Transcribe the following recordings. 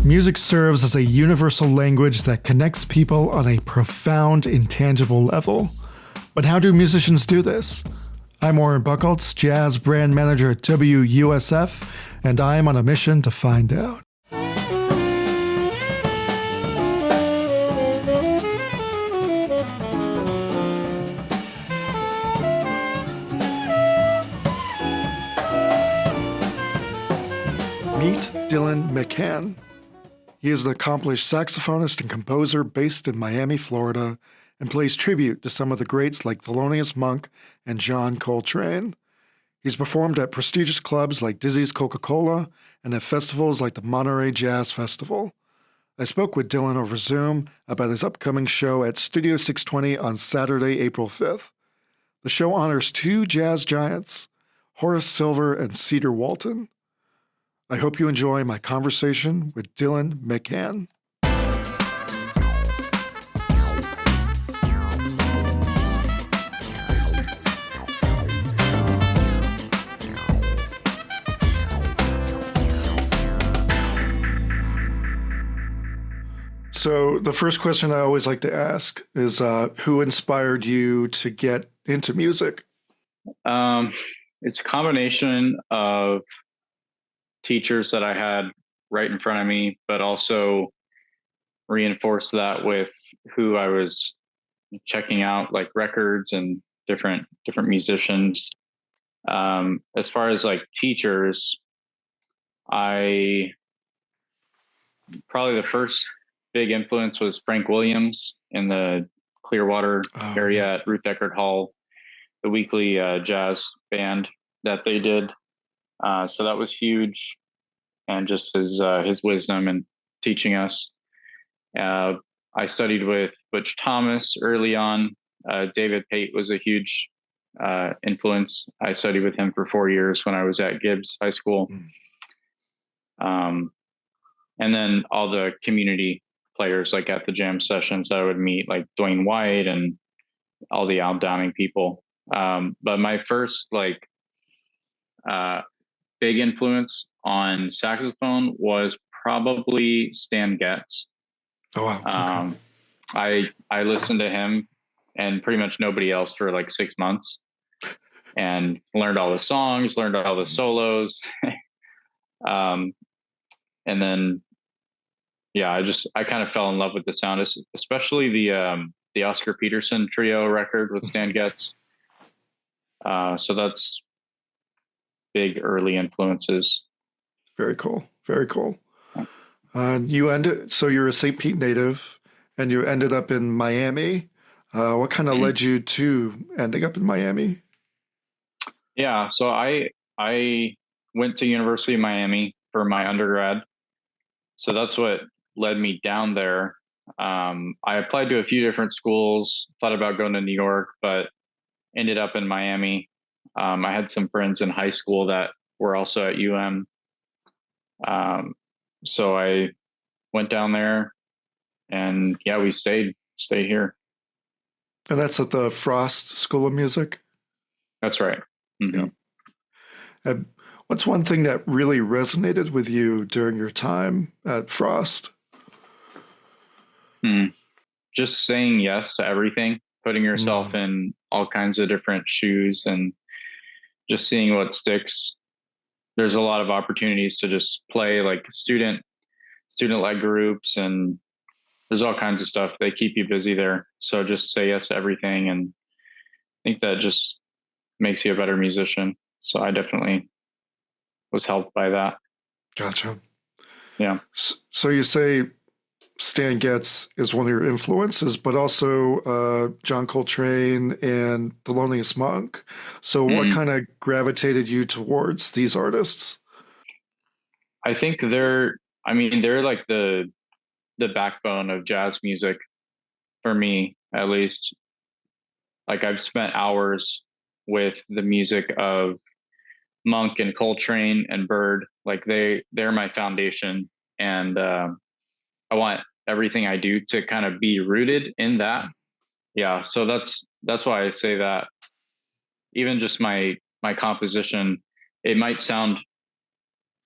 music serves as a universal language that connects people on a profound, intangible level. But how do musicians do this? I'm Warren Buchholz, Jazz Brand Manager at WUSF, and I'm on a mission to find out. Meet Dylan McHann. He is an accomplished saxophonist and composer based in Miami, Florida, and plays tribute to some of the greats like Thelonious Monk and John Coltrane. He's performed at prestigious clubs like Dizzy's Coca-Cola and at festivals like the Monterey Jazz Festival. I spoke with Dylan over Zoom about his upcoming show at Studio 620 on Saturday, April 5th. The show honors two jazz giants, Horace Silver and Cedar Walton. I hope you enjoy my conversation with Dylan McHann. So the first question I always like to ask is, who inspired you to get into music? It's a combination of teachers that I had right in front of me, but also reinforce that with who I was checking out, like records and different musicians. As far as like teachers, probably the first big influence was Frank Williams in the Clearwater area at Ruth Eckerd Hall, the weekly jazz band that they did. So that was huge, and just his wisdom and teaching us. I studied with Butch Thomas early on. David Pate was a huge influence. I studied with him for 4 years when I was at Gibbs High School. And then all the community players, like at the jam sessions, I would meet like Dwayne White and all the Al Downing people. But my first big influence on saxophone was probably Stan Getz. Oh, wow. Okay. I listened to him and pretty much nobody else for like 6 months, and learned all the songs, learned all the solos. And then, yeah, I kind of fell in love with the sound, especially the Oscar Peterson trio record with Stan Getz. So that's big early influences. Very cool. Very cool. So you're a St. Pete native, and you ended up in Miami. What kind of led you to ending up in Miami? Yeah, so I went to University of Miami for my undergrad. So that's what led me down there. I applied to a few different schools, thought about going to New York, but ended up in Miami. I had some friends in high school that were also at UM. So I went down there, and yeah, we stayed here. And that's at the Frost School of Music? That's right. Mm-hmm. Yeah. And what's one thing that really resonated with you during your time at Frost? Just saying yes to everything, putting yourself in all kinds of different shoes, and just seeing what sticks. There's a lot of opportunities to just play like student-led groups, and there's all kinds of stuff. They keep you busy there. So just say yes to everything. And I think that just makes you a better musician. So I definitely was helped by that. Gotcha. Yeah. So you say Stan Getz is one of your influences, but also John Coltrane and Thelonious Monk. So what kind of gravitated you towards these artists? I think they're like the backbone of jazz music for me, at least. Like, I've spent hours with the music of Monk and Coltrane and Bird. Like, they're my foundation, and I want everything I do to kind of be rooted in that. Yeah, so that's why I say that. Even just my composition, it might sound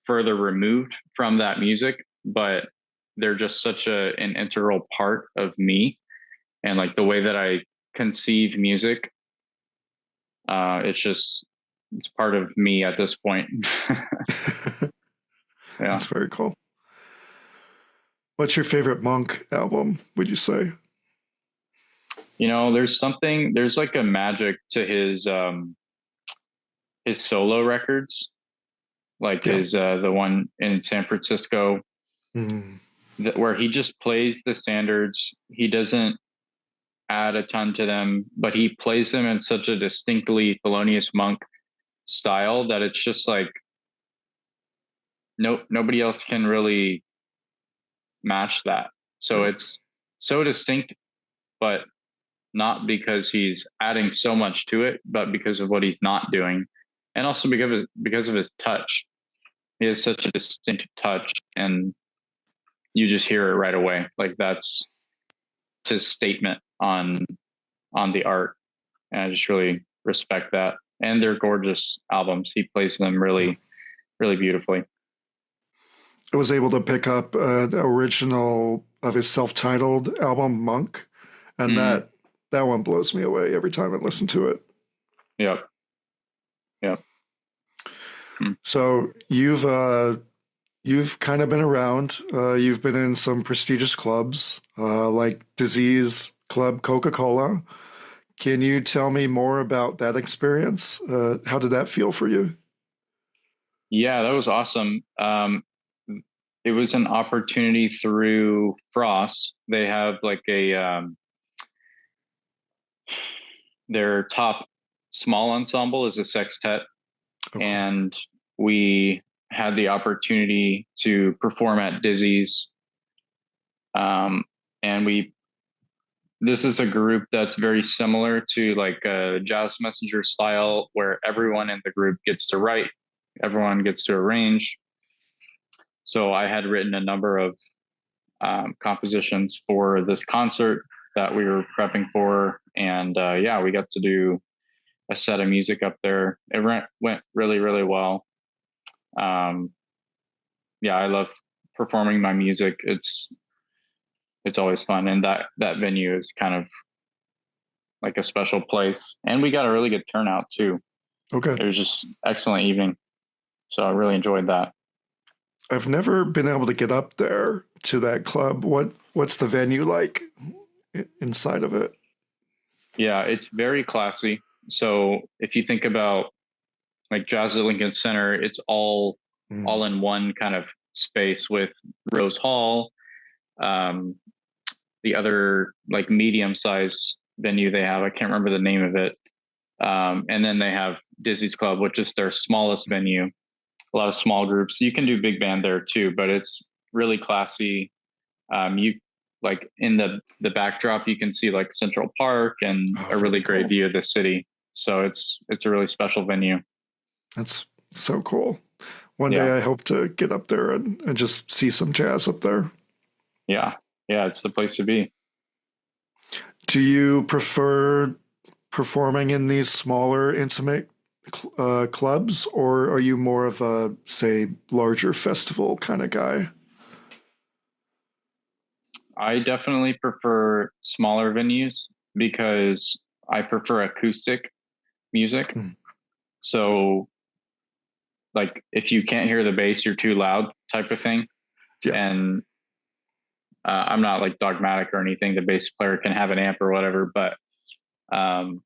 further removed from that music, but they're just such an integral part of me, and like the way that I conceive music. It's part of me at this point. Yeah. That's very cool. What's your favorite Monk album, would you say? There's like a magic to his solo records, like Yeah. the one in San Francisco, Mm, where he just plays the standards. He doesn't add a ton to them, but he plays them in such a distinctly Thelonious Monk style that it's just like nobody else can really match that. So yeah. it's so distinct, but not because he's adding so much to it, but because of what he's not doing, and also because of his touch. He has such a distinct touch, and you just hear it right away. Like that's his statement on the art, and I just really respect that. And they're gorgeous albums. He plays them Yeah. really beautifully. I was able to pick up an original of his self-titled album, Monk, and Mm, that one blows me away every time I listen to it. yep, yep. Mm. So you've kind of been around. You've been in some prestigious clubs, like Disease Club Coca-Cola. Can you tell me more about that experience? How did that feel for you? Yeah, that was awesome. It was an opportunity through Frost. They have like their top small ensemble is a sextet, Okay. and we had the opportunity to perform at Dizzy's. And this is a group that's very similar to like a jazz messenger style, where everyone in the group gets to write, everyone gets to arrange. So I had written a number of compositions for this concert that we were prepping for, and yeah, we got to do a set of music up there. Went really well. Um, yeah, I love performing my music. It's always fun, and that venue is kind of like a special place. And we got a really good turnout too. Okay. It was just excellent evening, so I really enjoyed that. I've never been able to get up there to that club. What's the venue like inside of it? Yeah, it's very classy. So if you think about like Jazz at Lincoln Center, it's all Mm. in one kind of space with Rose Hall, um, the other like medium sized venue they have. I can't remember the name of it. And then they have Dizzy's Club, which is their smallest venue. A lot of small groups. You can do big band there too, but it's really classy. You like in the backdrop, you can see like Central Park and Oh, a really very great cool. view of the city. So it's a really special venue. That's so cool. One day Yeah, I hope to get up there and just see some jazz up there. yeah, yeah. It's the place to be. Do you prefer performing in these smaller, intimate clubs, or are you more of a, say, larger festival kind of guy? I definitely prefer smaller venues because I prefer acoustic music. Hmm. So, like, if you can't hear the bass, you're too loud, type of thing. Yeah, And I'm not like dogmatic or anything. The bass player can have an amp or whatever, but um,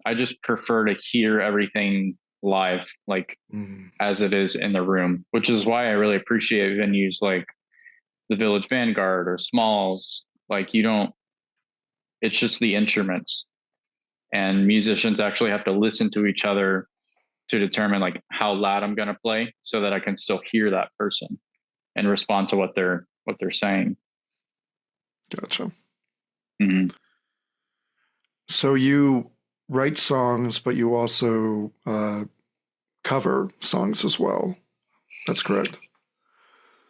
I just prefer to hear everything live, like mm, as it is in the room, which is why I really appreciate venues like the Village Vanguard or Smalls. Like, you don't, it's just the instruments, and musicians actually have to listen to each other to determine like how loud I'm going to play so that I can still hear that person and respond to what they're saying. gotcha. Mm-hmm. So you write songs, but you also cover songs as well. That's correct.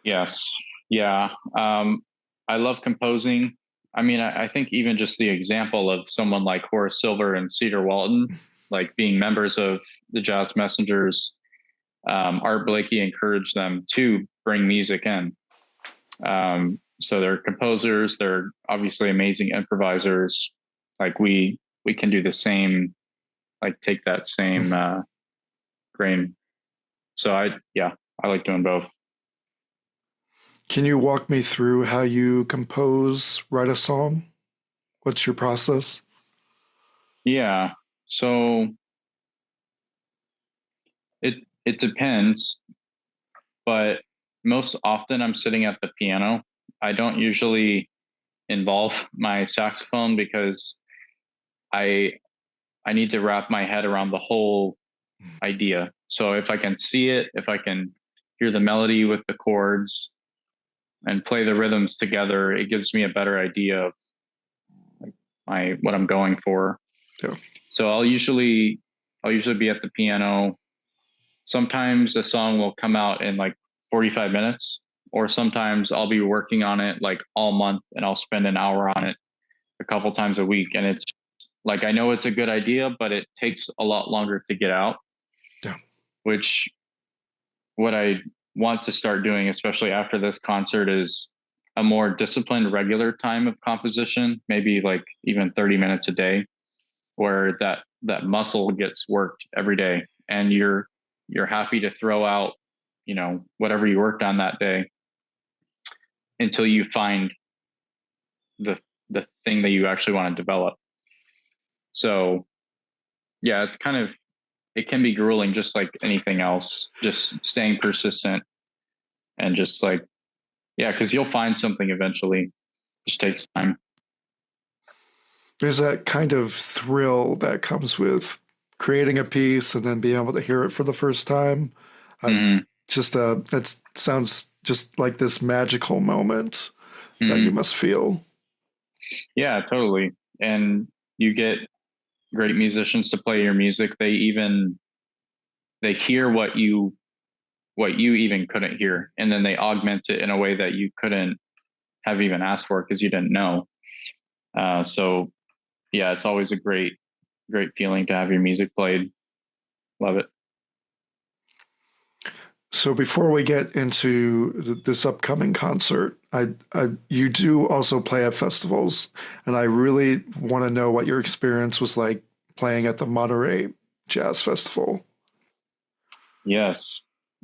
Yes. Yeah. I love composing. I mean, I think even just the example of someone like Horace Silver and Cedar Walton, like being members of the Jazz Messengers, Art Blakey encouraged them to bring music in. So they're composers. They're obviously amazing improvisers. Like we can do the same, like take that same grain. So I like doing both. Can you walk me through how you compose, write a song? What's your process? Yeah. So it depends, but most often I'm sitting at the piano. I don't usually involve my saxophone because I I need to wrap my head around the whole idea. So if I can see it, if I can hear the melody with the chords and play the rhythms together, it gives me a better idea of my what I'm going for. Yeah. So I'll usually be at the piano. Sometimes a song will come out in like 45 minutes, or sometimes I'll be working on it like all month and I'll spend an hour on it a couple times a week. And it's like, I know it's a good idea, but it takes a lot longer to get out, Yeah. which what I want to start doing, especially after this concert, is a more disciplined, regular time of composition, maybe like even 30 minutes a day, where that muscle gets worked every day, and you're happy to throw out, whatever you worked on that day until you find the the thing that you actually want to develop. So yeah, it can be grueling, just like anything else, just staying persistent and just like, yeah, because you'll find something eventually. It just takes time. There's that kind of thrill that comes with creating a piece and then being able to hear it for the first time. Mm-hmm. That sounds just like this magical moment that you Mm-hmm. must feel. Yeah, totally. And you get great musicians to play your music. They hear what you even couldn't hear, and then they augment it in a way that you couldn't have even asked for because you didn't know. So yeah, it's always a great feeling to have your music played. Love it. So before we get into this upcoming concert, you do also play at festivals, and I really want to know what your experience was like playing at the Monterey Jazz Festival. Yes,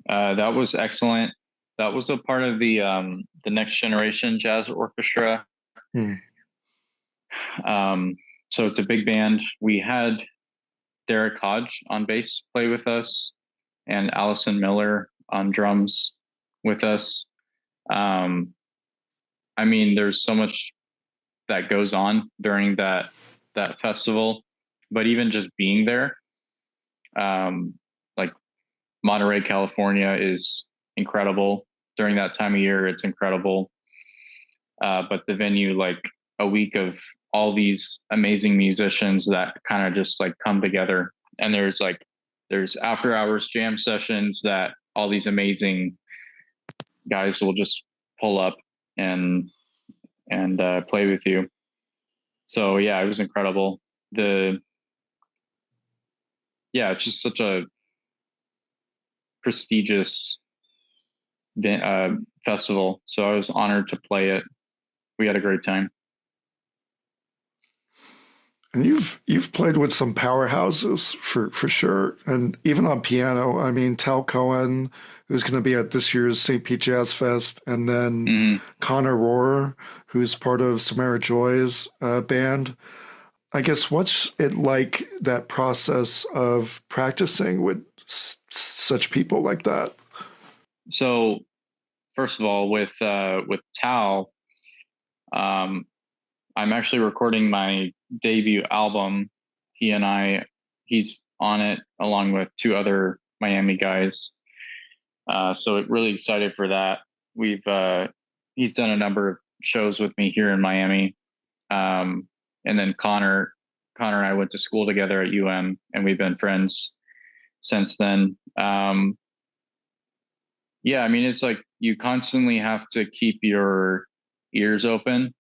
that was excellent. That was a part of the Next Generation Jazz Orchestra. Hmm. So it's a big band. We had Derek Hodge on bass play with us, and Allison Miller on drums with us. Um, I mean, there's so much that goes on during that festival, but even just being there, um, like Monterey, California, is incredible during that time of year. It's incredible, but the venue, like a week of all these amazing musicians that kind of just like come together, and there's after hours jam sessions that all these amazing guys will just pull up and play with you. So yeah, it was incredible. The Yeah, it's just such a prestigious uh, festival. So I was honored to play it. We had a great time. And you've played with some powerhouses for sure, and even on piano. I mean, Tal Cohen, who's going to be at this year's St. Pete Jazz Fest, and then Mm-hmm. Connor Rohrer, who's part of Samara Joy's band. I guess what's it like, that process of practicing with such people like that? So first of all, with Tal, um, I'm actually recording my debut album. He's on it along with two other Miami guys. So really excited for that. We've He's done a number of shows with me here in Miami. And then Connor and I went to school together at and we've been friends since then. Yeah, I mean, it's like you constantly have to keep your ears open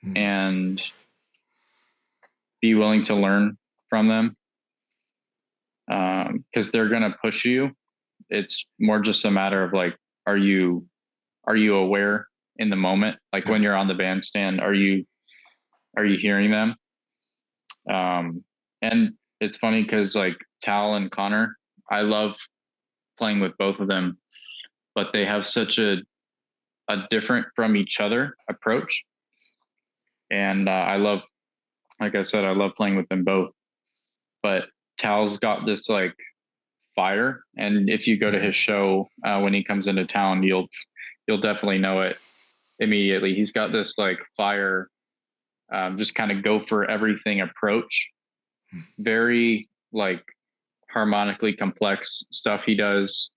Mm. and be willing to learn from them, because they're going to push you. It's more just a matter of like, are you aware in the moment. Like when you're on the bandstand, are you hearing them? And it's funny because like Tal and Connor, I love playing with both of them, but they have such a different from each other approach. And I love, like I said, I love playing with them both. But Tal's got this like fire, and if you go to his show when he comes into town, you'll definitely know it immediately. He's got this like fire, just kind of go for everything approach. Very like harmonically complex stuff he does.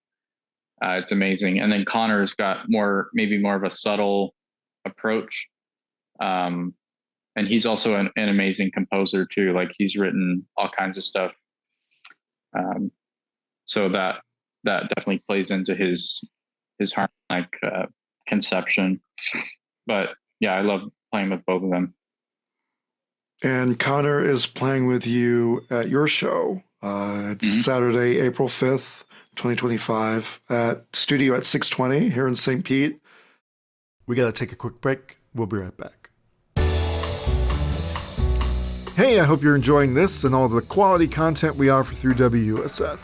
It's amazing. And then Connor's got maybe more of a subtle approach. And he's also an amazing composer too. Like he's written all kinds of stuff. So that definitely plays into his harmonic conception. But yeah, I love playing with both of them. And Connor is playing with you at your show. It's Saturday, April 5th, 2025 at Studio at 620 here in St. Pete. We got to take a quick break. We'll be right back. Hey, I hope you're enjoying this and all the quality content we offer through WUSF.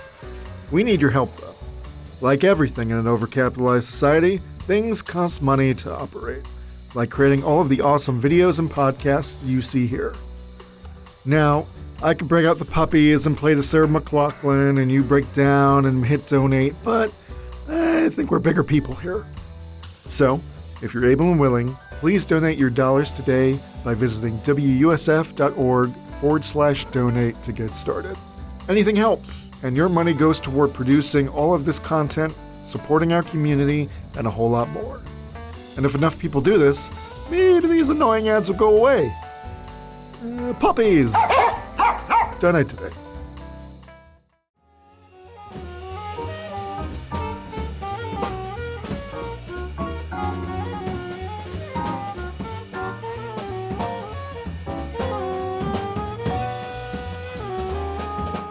We need your help, though. Like everything in an overcapitalized society, things cost money to operate, like creating all of the awesome videos and podcasts you see here. Now, I could bring out the puppies and play to Sarah McLachlan and you break down and hit donate, but I think we're bigger people here. So, if you're able and willing, please donate your dollars today by visiting wusf.org/donate to get started. Anything helps, and your money goes toward producing all of this content, supporting our community, and a whole lot more. And if enough people do this, maybe these annoying ads will go away. Puppies! Donate today.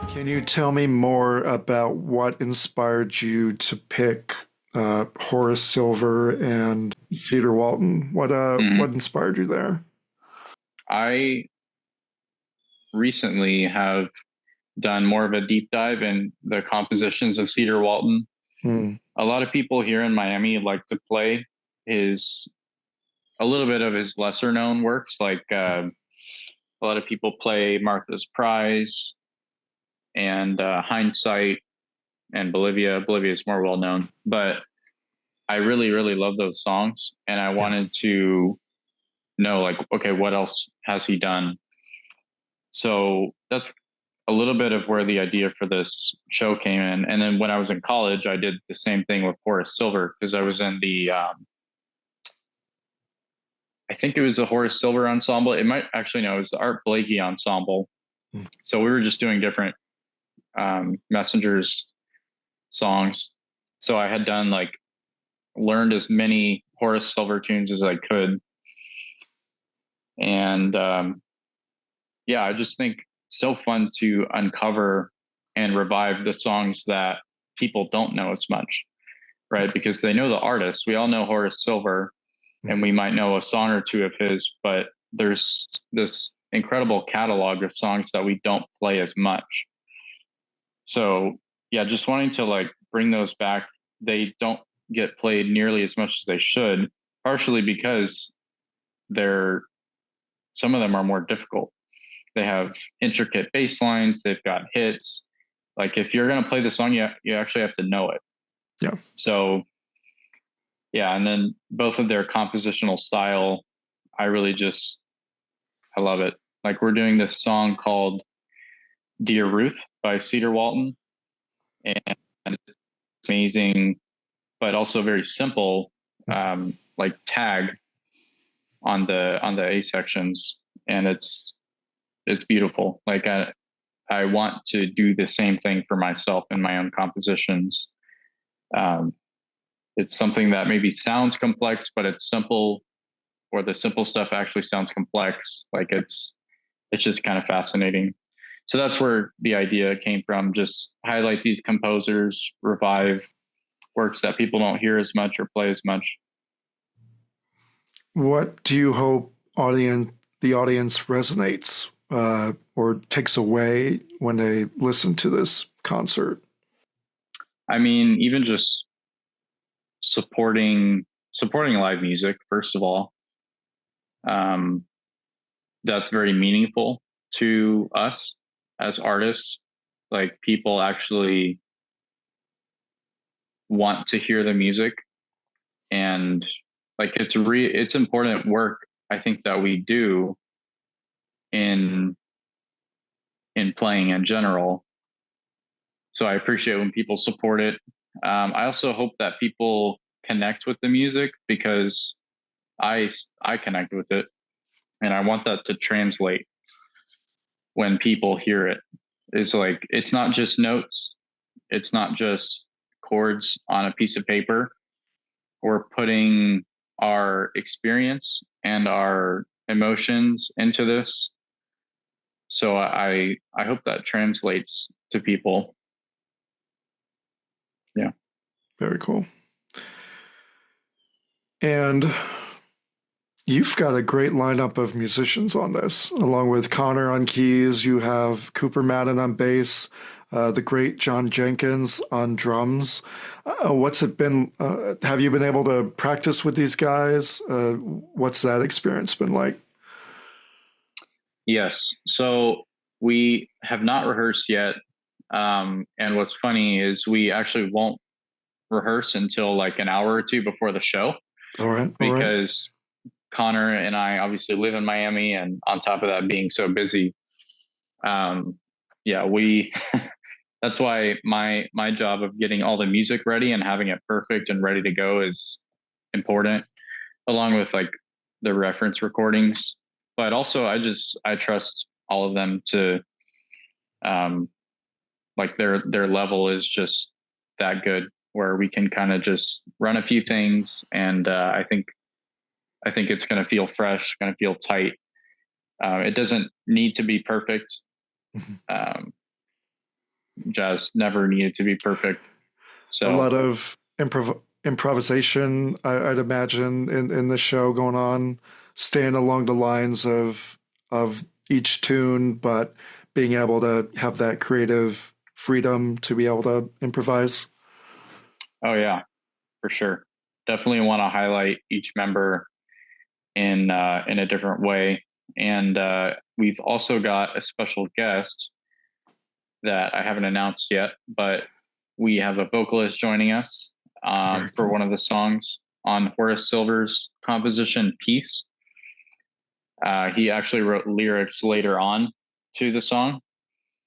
Can you tell me more about what inspired you to pick Horace Silver and Cedar Walton? What inspired you there? I recently have done more of a deep dive in the compositions of Cedar Walton. A lot of people here in Miami like to play a little bit of his lesser known works. Like a lot of people play Martha's Prize and Hindsight and Bolivia. Bolivia is more well known, but I really, really love those songs. And I wanted to know, like, okay, what else has he done? So that's a little bit of where the idea for this show came in. And then when I was in college, I did the same thing with Horace Silver, because I was in the, I think it was the Horace Silver ensemble. It might actually, no, it was the Art Blakey ensemble. So we were just doing different Messengers songs. So I had learned as many Horace Silver tunes as I could. And yeah, I just think it's so fun to uncover and revive the songs that people don't know as much, right? Because they know the artist. We all know Horace Silver, and we might know a song or two of his, but there's this incredible catalog of songs that we don't play as much. So yeah, just wanting to bring those back. They don't get played nearly as much as they should, partially because some of them are more difficult. They have intricate bass lines. They've got hits. Like if you're going to play the song, you actually have to know it. Yeah. So yeah. And then both of their compositional style, I love it. Like we're doing this song called Dear Ruth by Cedar Walton. And it's amazing, but also very simple, like tag on the A sections. And it's beautiful. Like I want to do the same thing for myself in my own compositions. It's something that maybe sounds complex, but it's simple, or the simple stuff actually sounds complex. Like it's just kind of fascinating. So that's where the idea came from. Just highlight these composers, revive works that people don't hear as much or play as much. What do you hope the audience resonates or takes away when they listen to this concert? I mean, even just supporting live music, first of all, um, that's very meaningful to us as artists. Like people actually want to hear the music, and like it's important work I think that we do in playing in general. So I appreciate when people support it. I also hope that people connect with the music because I connect with it, and I want that to translate when people hear it. It's like it's not just notes, it's not just chords on a piece of paper. We're putting our experience and our emotions into this. So I hope that translates to people. Yeah. Very cool. And you've got a great lineup of musicians on this, along with Connor on keys. You have Cooper Madden on bass, the great John Jenkins on drums. What's it been? Have you been able to practice with these guys? What's that experience been like? Yes. So we have not rehearsed yet. And what's funny is we actually won't rehearse until like an hour or two before the show All right, all right. because Connor and I obviously live in Miami, and on top of that, being so busy, yeah, we. That's why my job of getting all the music ready and having it perfect and ready to go is important, along with like the reference recordings. But also, I trust all of them to, um, like their level is just that good, where we can kind of just run a few things, and I think it's going to feel fresh, going to feel tight. It doesn't need to be perfect. Mhm. Um, Jazz never needed to be perfect. A So, lot of improvisation, I'd imagine, in the show going on, staying along the lines of each tune, but being able to have that creative freedom to be able to improvise. oh yeah, for sure. Definitely want to highlight each member in a different way. And we've also got a special guest that I haven't announced yet, but we have a vocalist joining us Very for cool. one of the songs on Horace Silver's composition Peace. He actually wrote lyrics later on to the song.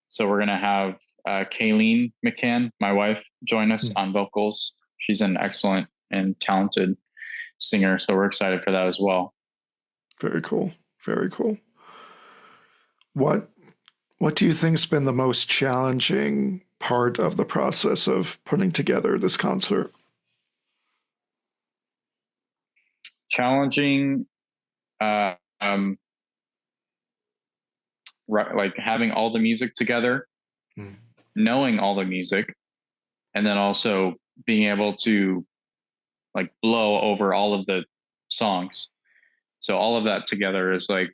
So we're going to have Kayleen McHann, my wife, join us Hmm. on vocals. She's an excellent and talented singer. So we're excited for that as well. Very cool. Very cool. What what do you think's been the most challenging part of the process of putting together this concert? Challenging, uh, um, like having all the music together, Hmm. knowing all the music, and then also being able to like blow over all of the songs. So all of that together is like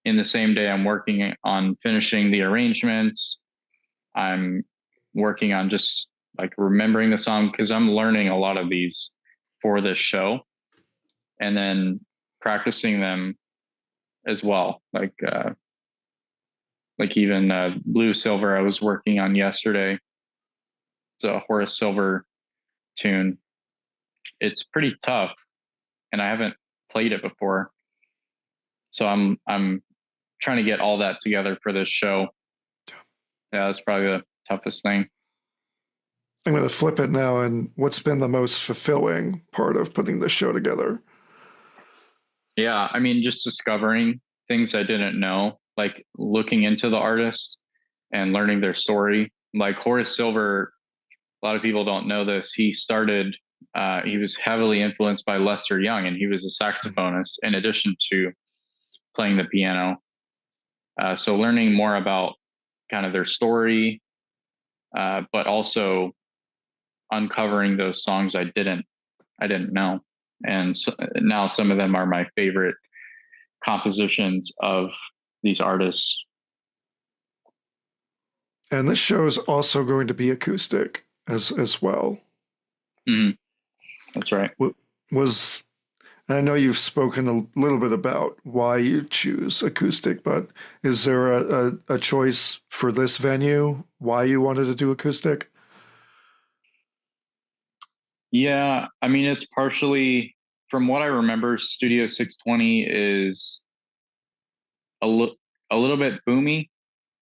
in the same day I'm working on finishing the arrangements. I'm working on just like remembering the song because I'm learning a lot of these for this show, and then practicing them as well. Like even Blue Silver I was working on yesterday. It's a Horace Silver tune. It's pretty tough, and I haven't played it before, so I'm trying to get all that together for this show. Yeah, that's probably the toughest thing. I'm going to flip it now. And what's been the most fulfilling part of putting this show together? Yeah, I mean, just discovering things I didn't know, like looking into the artists and learning their story. Like Horace Silver, a lot of people don't know this. He was heavily influenced by Lester Young, and he was a saxophonist in addition to playing the piano. So learning more about kind of their story, but also uncovering those songs I didn't know. And so, now some of them are my favorite compositions of these artists. And this show is also going to be acoustic as well. Mm-hmm. That's right. I know you've spoken a little bit about why you choose acoustic, but is there a choice for this venue, why you wanted to do acoustic? Yeah, I mean, it's partially from what I remember, Studio 620 is a, a little bit boomy.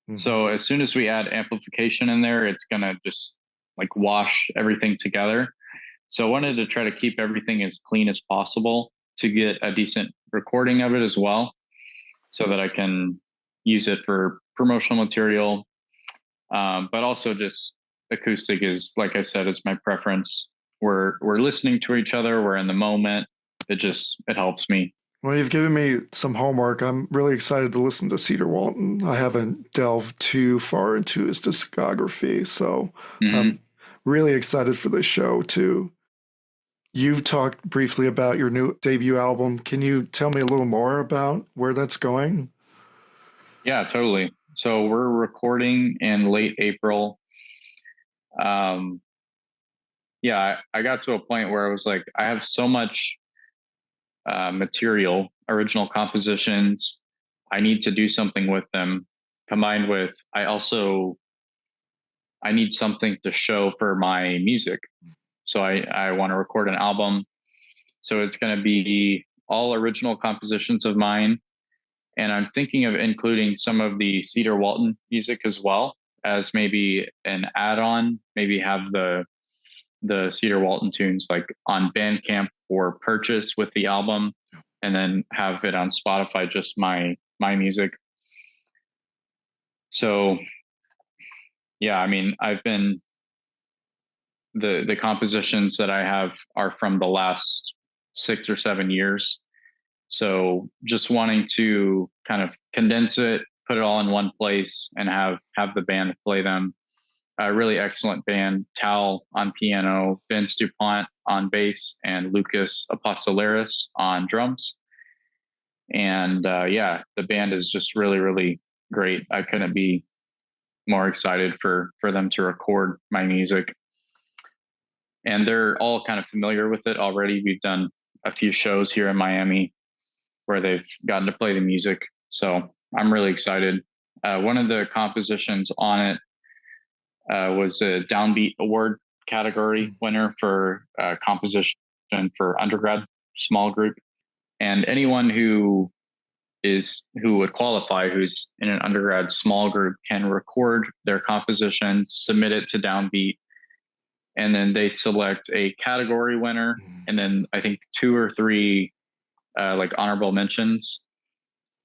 Mm-hmm. So as soon as we add amplification in there, it's going to just like wash everything together. So I wanted to try to keep everything as clean as possible to get a decent recording of it as well, so that I can use it for promotional material. But also just acoustic is, like I said, is my preference. We're listening to each other. We're in the moment. It helps me. Well, you've given me some homework. I'm really excited to listen to Cedar Walton. I haven't delved too far into his discography, so I'm really excited for this show too. You've talked briefly about your new debut album. Can you tell me a little more about where that's going? Yeah, totally. So we're recording in late April. Yeah, I got to a point where I was like, I have so much material, original compositions. I need to do something with them. Combined with, I need something to show for my music. So I want to record an album. So it's going to be all original compositions of mine. And I'm thinking of including some of the Cedar Walton music as well, as maybe an add-on, maybe have the Cedar Walton tunes like on Bandcamp for purchase with the album, and then have it on Spotify, just my music. So yeah, I mean, I've been the compositions that I have are from the last 6 or 7 years. So just wanting to kind of condense it, put it all in one place, and have the band play them. A really excellent band: Tal on piano, Vince DuPont on bass, and Lucas Apostolaris on drums. And yeah, the band is just really, really great. I couldn't be more excited for them to record my music. And they're all kind of familiar with it already. We've done a few shows here in Miami where they've gotten to play the music. So I'm really excited. One of the compositions on it was a Downbeat Award category winner for composition for undergrad small group. And anyone who would qualify, who's in an undergrad small group, can record their composition, submit it to Downbeat, and then they select a category winner, and then I think 2 or 3 like honorable mentions.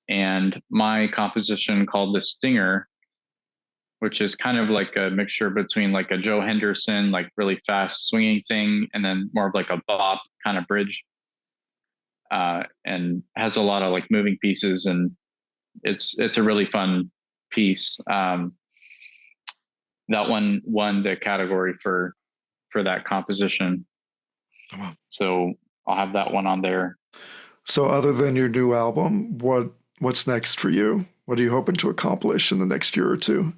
And my composition, called The Stinger, which is kind of like a mixture between like a Joe Henderson, like really fast swinging thing, and then more of like a bop kind of bridge, and has a lot of like moving pieces, and it's a really fun piece. That one won the category for that composition. Wow. So I'll have that one on there. So other than your new album, what's next for you? What are you hoping to accomplish in the next year or two?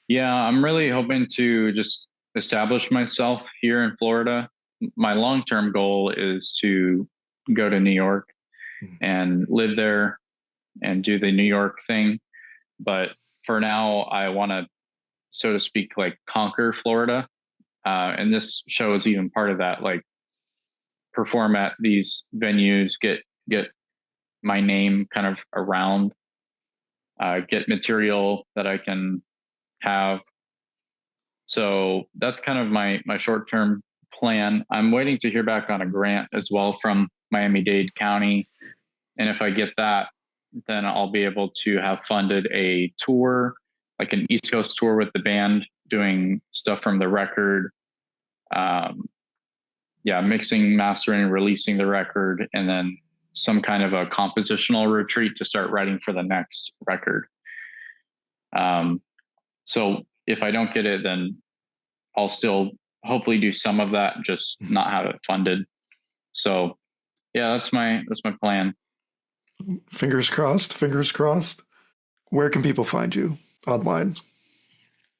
Yeah, I'm really hoping to just establish myself here in Florida. My long-term goal is to go to New York and live there and do the New York thing. But for now, I want to, so to speak, like conquer Florida. And this show is even part of that, like perform at these venues, get my name kind of around, get material that I can have. So that's kind of my short-term plan. I'm waiting to hear back on a grant as well from Miami-Dade County. And if I get that, then I'll be able to have funded a tour, like an East Coast tour with the band, doing stuff from the record. Yeah, mixing, mastering, releasing the record, and then some kind of a compositional retreat to start writing for the next record. So if I don't get it, then I'll still hopefully do some of that, just not have it funded. So yeah, that's my plan. Fingers crossed. Fingers crossed. Where can people find you online?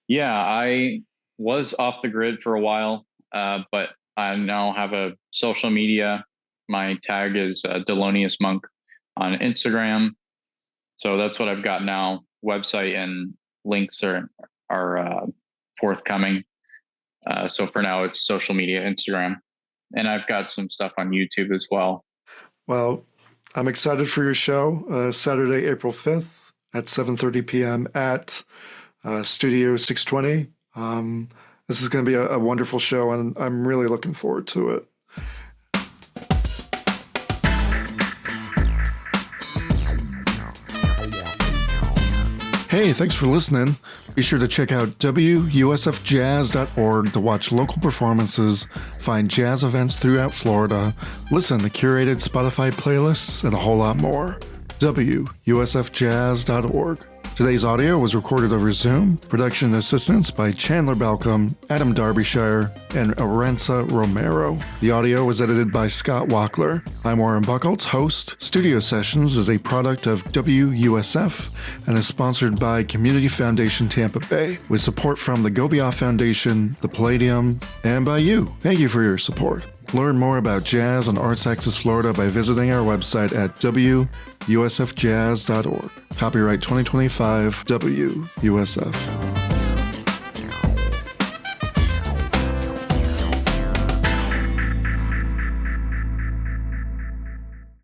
Yeah, I was off the grid for a while, but I now have a social media. My tag is Thelonious Monk on Instagram. So that's what I've got now. Website and links are forthcoming. So for now, it's social media, Instagram, and I've got some stuff on YouTube as well. Well, I'm excited for your show, Saturday, April 5th at 7:30 p.m. at Studio 620. This is going to be a wonderful show, and I'm really looking forward to it. Hey, thanks for listening. Be sure to check out WUSFjazz.org to watch local performances, find jazz events throughout Florida, listen to curated Spotify playlists, and a whole lot more. WUSFjazz.org. Today's audio was recorded over Zoom. Production assistance by Chandler Balcom, Adam Derbyshire, and Aranza Romero. The audio was edited by Scott Wackler. I'm Warren Buchholz, host. Studio Sessions is a product of WUSF and is sponsored by Community Foundation Tampa Bay, with support from the Gobioff Foundation, the Palladium, and by you. Thank you for your support. Learn more about jazz and Arts Axis Florida by visiting our website at WUSFjazz.org. Copyright 2025 WUSF.